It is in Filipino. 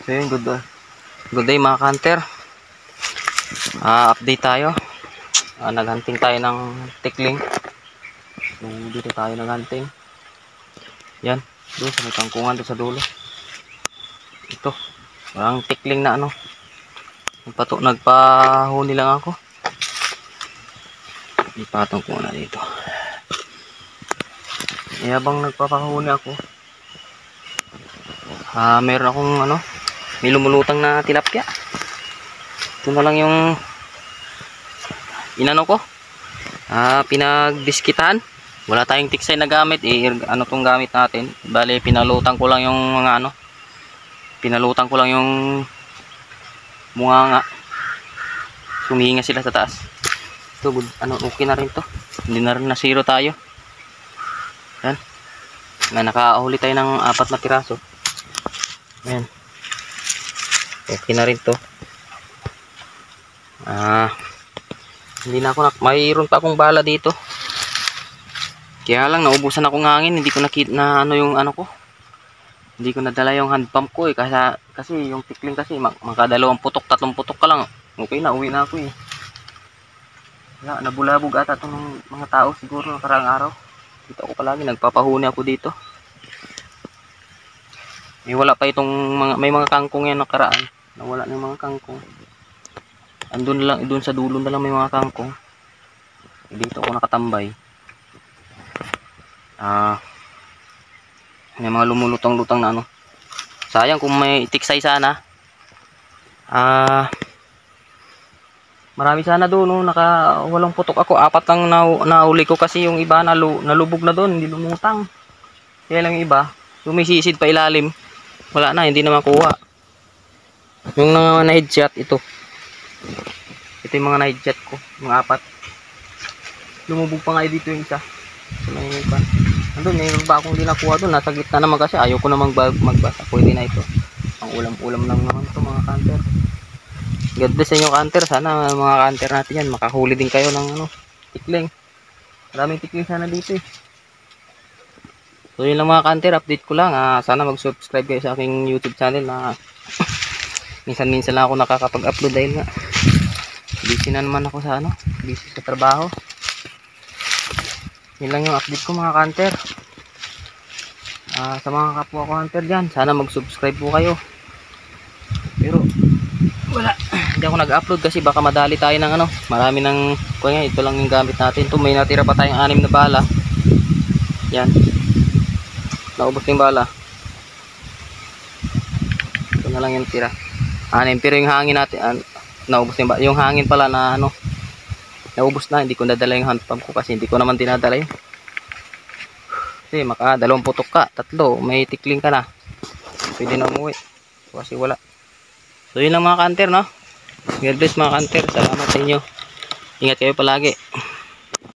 So yun, good day mga kanter. Update tayo. Naghunting tayo ng tikling. So dito tayo naghunting. Yan, doon sa may kangkungan doon sa dulo. Ito, walang tikling na ano. Nagpahuni lang ako. Ipatong ko na dito. Habang nagpapahuni ako, meron akong ano, may lumulutang na tilapia. Ito na lang yung inano ko, pinagdiskitan. Wala tayong tiksay na gamit, ano tong gamit natin. Bale pinalutan ko lang yung mga ano, pinalutan ko lang yung nga sumihinga sila sa taas. Ito, ano, okay na rin to, hindi na rin na zero tayo. Yan, nakahuli tayo ng 4 na piraso. Yan, okay na rin to. Hindi na ako mayroon pa akong bala dito. Kaya lang naubusan ako ng hangin, hindi ko na ano yung ano ko. Hindi ko nadala yung hand pump ko kasi yung tikling kasi makadalawang putok, 3 putok ka lang. Okay na, uwi na ako eh. Kaya nabulabog ata itong mga tao siguro nakarang araw. Dito ako palagi, nagpapahuni ako dito. Wala pa itong may mga kangkong yan nakaraan. Nawala na yung mga kangkong. Andun lang, doon sa dulo na lang may mga kangkong. Dito ako nakatambay. May mga lumulutang-lutang na ano. Sayang kung may tiksay sana. Marami sana doon, no? Walang putok ako. 4 lang nauli ko kasi yung iba nalubog na doon, hindi lumutang. Kaya lang yung iba, sumisisid pa ilalim. Wala na, hindi na makuha. Yung na-headshot, ito yung mga na-headshot ko, mga 4. Lumubog pa nga dito yung isa. So, andun, mayroon ba akong di nakuha doon? Nasa gitna naman kasi ayaw ko namang magbasa. Pwede na ito. Ang ulam-ulam lang naman ito mga kanter. God bless sa inyo kanter. Sana mga kanter natin yan, makahuli din kayo ng ano, tikling. Maraming tikling sana dito eh. So yun lang mga kanter, update ko lang. Sana mag-subscribe kayo sa aking YouTube channel na minsan-minsan lang ako nakakapag-upload dahil nga busy na naman ako sa ano, busy sa trabaho. Yun lang yung update ko mga kanter. Sa mga kapwa ko hunter dyan, sana mag-subscribe po kayo. Pero wala, hindi ako nag-upload kasi baka madali tayo ng ano, marami ng kaya ito lang yung gamit natin. Ito may natira pa tayong 6 na bala. Yan, naubos yung bala. Ito na lang yung tira 6, pero yung hangin natin naubos yung hangin pala na ano, naubos na. Hindi ko nadala yung hand pump ko kasi hindi ko naman dinadala yun. Kasi maka 2 putok ka, 3 may tikling ka na, pwede na umuwi kasi wala. So yun lang mga kanter, no? God bless mga kanter, salamat sa inyo, ingat kayo palagi.